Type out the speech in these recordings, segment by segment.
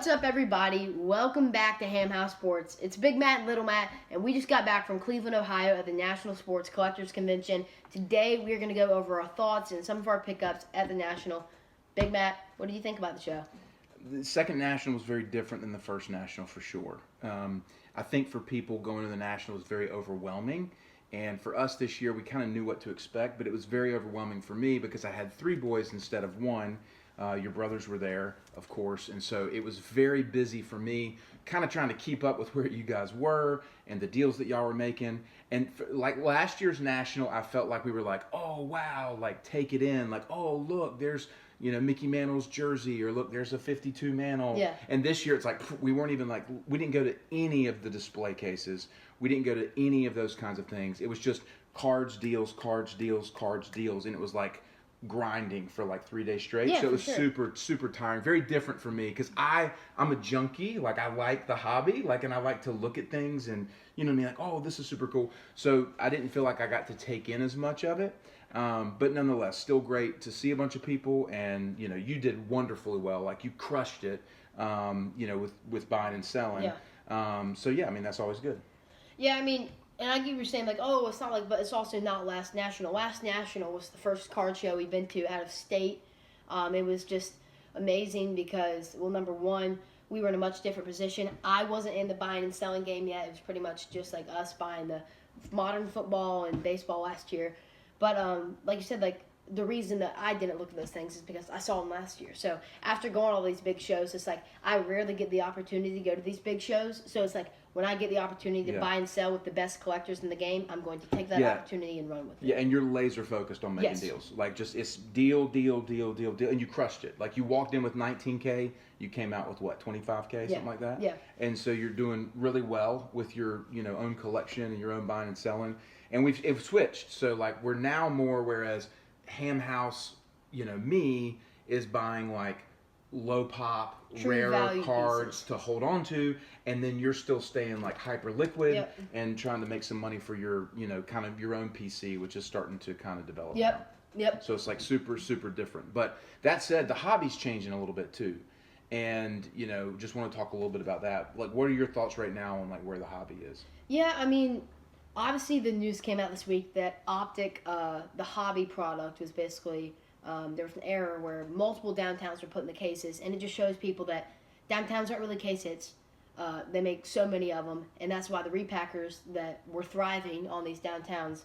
What's up, everybody? Welcome back to HamHouse Sports. It's Big Matt and Little Matt, and we just got back from Cleveland, Ohio at the National Sports Collectors Convention. Today, we're going to go over our thoughts and some of our pickups at the National. Big Matt, what did you think about the show? The second National was very different than the first National for sure. I think for people going to the National was very overwhelming. And for us this year, we kind of knew what to expect, but it was very overwhelming for me because I had three boys instead of one. Your brothers were there, of course, and so it was very busy for me, kind of trying to keep up with where you guys were and the deals that y'all were making. And like last year's National, I felt like we were like, oh, wow, like take it in. Like, oh, look, there's, Mickey Mantle's jersey, or look, there's a 52 Mantle. Yeah. And this year it's like we weren't even like, we didn't go to any of the display cases. We didn't go to any of those kinds of things. It was just cards, deals, cards, deals, cards, deals. And it was like grinding for like 3 days straight. Yeah, so it was sure. super tiring. Very different for me because I'm a junkie. Like I like the hobby, and I like to look at things and like, oh, this is super cool. So I didn't feel like I got to take in as much of it. But nonetheless, still great to see a bunch of people, and you did wonderfully well. Like you crushed it, with buying and selling. Yeah. So yeah, I mean that's always good. Yeah, I mean, and I get what you're saying, like, oh, it's not like, but it's also not Last National. Last National was the first card show we've been to out of state. It was just amazing because, well, number one, we were in a much different position. I wasn't in the buying and selling game yet. It was pretty much just like us buying the modern football and baseball last year. But like you said, like, the reason that I didn't look at those things is because I saw them last year. So after going to all these big shows, it's like I rarely get the opportunity to go to these big shows. So it's like when I get the opportunity to buy and sell with the best collectors in the game, I'm going to take that opportunity and run with it. Yeah, and you're laser focused on making deals. Like just it's deal, and you crushed it. Like you walked in with 19K, you came out with what, 25K, something like that? Yeah. And so you're doing really well with your own collection and your own buying and selling. And we've switched. So like we're now more, whereas HamHouse, me is buying like low pop, True rare cards pieces to hold on to, and then you're still staying like hyper liquid and trying to make some money for your, kind of your own PC, which is starting to kind of develop. Yep. So it's like super different. But that said, the hobby's changing a little bit too. And, just want to talk a little bit about that. Like, what are your thoughts right now on like where the hobby is? Yeah, I mean, obviously the news came out this week that Optic, the hobby product, was basically there was an error where multiple downtowns were put in the cases, and it just shows people that downtowns aren't really case hits. They make so many of them, and that's why the repackers that were thriving on these downtowns,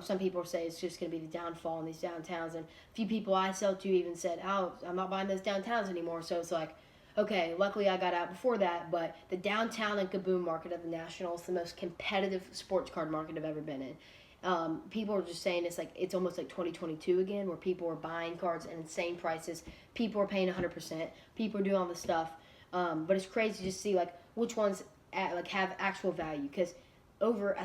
some people say it's just going to be the downfall in these downtowns, and a few people I sell to even said, oh, I'm not buying those downtowns anymore. So it's like, okay, luckily I got out before that, but the downtown and Kaboom market of the National is the most competitive sports card market I've ever been in. People are just saying it's almost like 2022 again, where people are buying cards at insane prices. People are paying 100%. People are doing all this stuff. But it's crazy to see like which ones have actual value, because over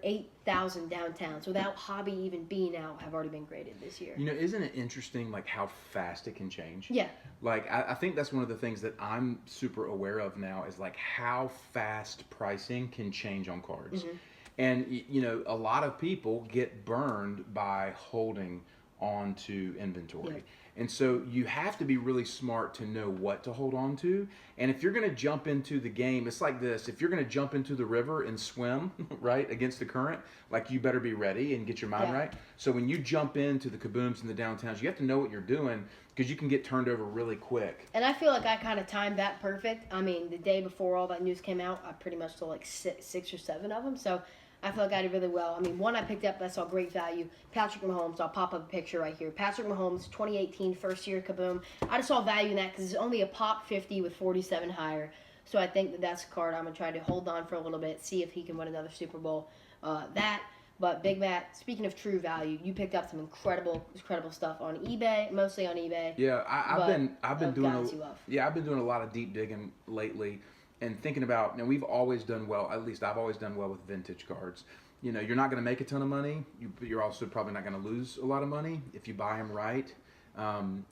8,000 downtowns without hobby even being out have already been graded this year. Isn't it interesting like how fast it can change? Yeah. Like I think that's one of the things that I'm super aware of now is like how fast pricing can change on cards. Mm-hmm. And a lot of people get burned by holding on to inventory. Yeah. And so you have to be really smart to know what to hold on to. And if you're going to jump into the game, it's like this. If you're going to jump into the river and swim, right, against the current, like you better be ready and get your mind right. So when you jump into the Kabooms and the downtowns, you have to know what you're doing, because you can get turned over really quick. And I feel like I kind of timed that perfect. I mean, the day before all that news came out, I pretty much sold like six or seven of them. So I feel like I did really well. I mean, one I picked up that saw great value, Patrick Mahomes. I'll pop up a picture right here. Patrick Mahomes, 2018 first year Kaboom. I just saw value in that because it's only a pop 50 with 47 higher. So I think that's a card I'm going to try to hold on for a little bit, see if he can win another Super Bowl. But Big Matt, speaking of true value, you picked up some incredible stuff on eBay, mostly on eBay. Yeah, I've been doing a lot of deep digging lately. And thinking about, we've always done well, at least I've always done well with vintage cards. You're not going to make a ton of money. You're also probably not going to lose a lot of money if you buy them right.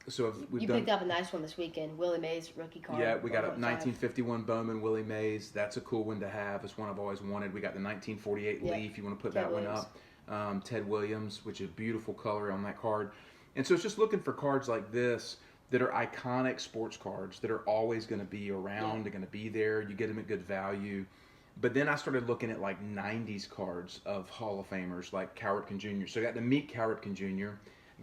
So you picked up a nice one this weekend, Willie Mays rookie card. Yeah, we got a 1951 Bowman Willie Mays. That's a cool one to have. It's one I've always wanted. We got the 1948 Leaf. You want to put that one up. Ted Williams, which is a beautiful color on that card. And so it's just looking for cards like this that are iconic sports cards that are always going to be around. They're going to be there. You get them at good value. But then I started looking at like 90s cards of Hall of Famers like Cal Ripken Jr. So I got to meet Cal Ripken Jr.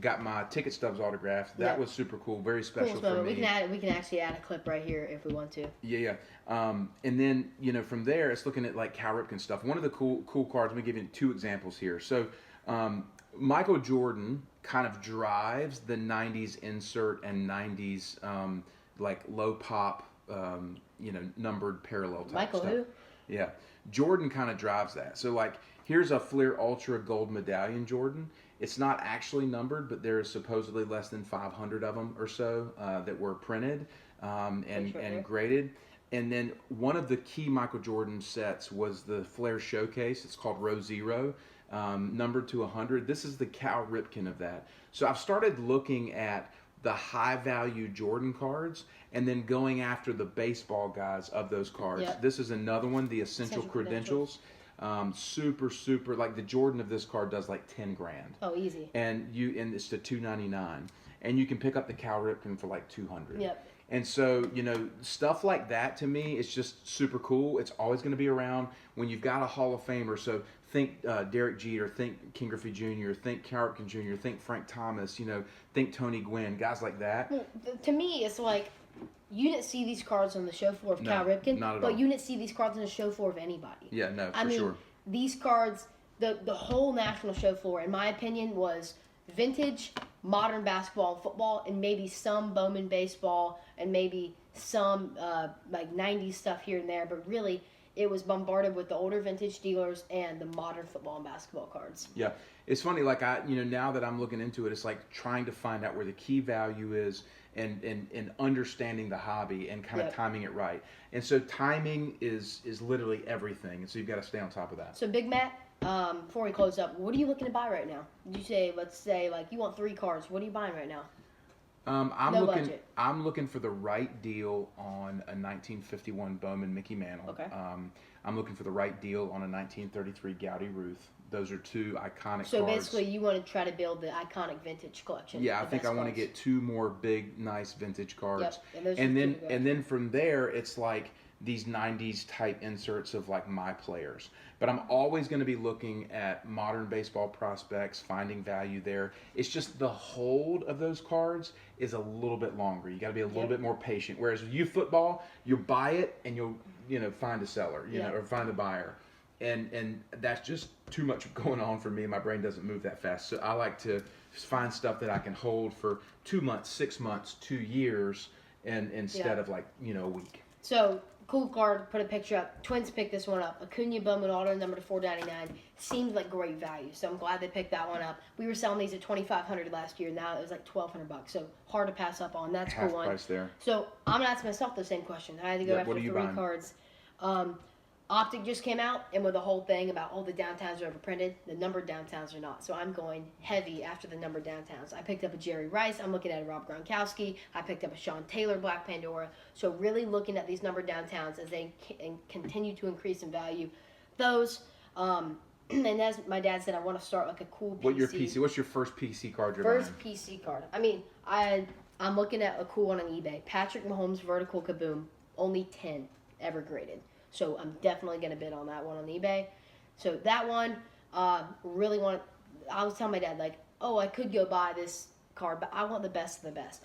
Got my ticket stubs autographed. That was super cool. Very special for me. We can actually add a clip right here if we want to. Yeah. And then, from there, it's looking at like Cal Ripken stuff. One of the cool cards, let me give you 2 examples here. So Michael Jordan kind of drives the 90s insert and 90s like low pop, numbered parallel type Michael stuff. Who? Yeah. Jordan kind of drives that. So like here's a Fleer Ultra Gold Medallion Jordan. It's not actually numbered, but there is supposedly less than 500 of them or so that were printed and graded. And then one of the key Michael Jordan sets was the Flair Showcase. It's called Row Zero, numbered to 100. This is the Cal Ripken of that. So I've started looking at the high value Jordan cards and then going after the baseball guys of those cards. Yep. This is another one, the Essential Credentials. Super like the Jordan of this card does like 10 grand. Oh, easy. And it's to $299, and you can pick up the Cal Ripken for like 200. Yep. And so stuff like that to me is just super cool. It's always going to be around when you've got a Hall of Famer. So think Derek Jeter, think Ken Griffey Jr., think Cal Ripken Jr., think Frank Thomas. Think Tony Gwynn, guys like that. Well, to me, it's like you didn't see these cards on the show floor of Cal Ripken, but you didn't see these cards on the show floor of anybody. Yeah, no, I mean, sure. These cards, the whole national show floor, in my opinion, was vintage, modern basketball and football, and maybe some Bowman baseball, and maybe some like 90s stuff here and there. But really, it was bombarded with the older vintage dealers and the modern football and basketball cards. Yeah, it's funny. Like now that I'm looking into it, it's like trying to find out where the key value is. And understanding the hobby and kind of timing it right. And so timing is literally everything. And so you've got to stay on top of that. So Big Matt, before we close up, what are you looking to buy right now? Let's say like you want 3 cards. What are you buying right now? Budget. I'm looking for the right deal on a 1951 Bowman Mickey Mantle. Okay. I'm looking for the right deal on a 1933 Gowdy Ruth. Those are 2 iconic cards. So basically, you want to try to build the iconic vintage collection. Yeah, I think I want to get 2 more big, nice vintage cards. Yep. And then from there, it's like these 90s type inserts of like my players. But I'm always going to be looking at modern baseball prospects, finding value there. It's just the hold of those cards is a little bit longer. You got to be a little bit more patient. Whereas with youth football, you buy it and you'll find a seller, or find a buyer. And that's just too much going on for me. My brain doesn't move that fast. So I like to find stuff that I can hold for 2 months, 6 months, 2 years, and instead of like a week. So cool card. Put a picture up. Twins picked this one up. Acuna Bowman Auto, number to $4.99. Seemed like great value. So I'm glad they picked that one up. We were selling these at $2,500 last year. Now it was like $1,200. So hard to pass up on. That's half cool one. Price there. So I'm gonna ask myself the same question. I had to go after 3 cards. Optic just came out, and with the whole thing about all the downtowns are overprinted, the numbered downtowns are not. So I'm going heavy after the numbered downtowns. I picked up a Jerry Rice. I'm looking at a Rob Gronkowski. I picked up a Sean Taylor Black Pandora. So really looking at these numbered downtowns as they continue to increase in value. Those, and as my dad said, I want to start like a cool PC. What's your first PC card you're buying? First PC card. I mean, I'm looking at a cool one on eBay. Patrick Mahomes Vertical Kaboom, only 10 ever graded. So I'm definitely going to bid on that one on eBay. So that one, really want. I was telling my dad, like, I could go buy this card, but I want the best of the best.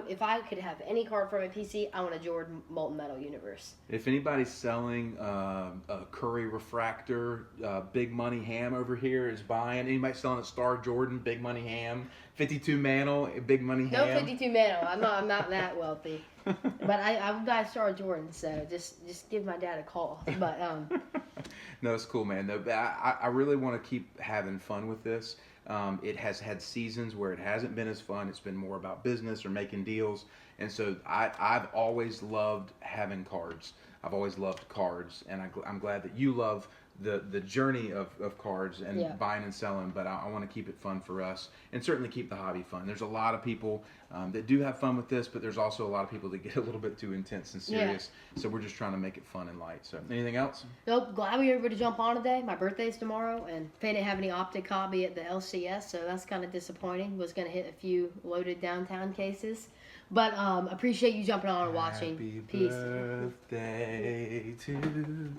If I could have any card for my PC, I want a Jordan Molten Metal Universe. If anybody's selling a Curry Refractor, Big Money Ham over here is buying. Anybody selling a Star Jordan, Big Money Ham, 52 Mantle, Big Money Ham. No 52 Mantle. I'm not that wealthy. But I would buy Star Jordan, so just give my dad a call. But no, it's cool, man. No, I really want to keep having fun with this. It has had seasons where it hasn't been as fun. It's been more about business or making deals. And so I've always loved having cards. I've always loved cards, and I'm glad that you love the journey of cards and buying and selling, but I want to keep it fun for us and certainly keep the hobby fun. There's a lot of people that do have fun with this, but there's also a lot of people that get a little bit too intense and serious. So we're just trying to make it fun and light. So anything else? Nope. Glad we were able to jump on today. My birthday's tomorrow, and they didn't have any Optic hobby at the LCS, so that's kind of disappointing. Was going to hit a few loaded downtown cases. But appreciate you jumping on and watching. Happy Peace. birthday to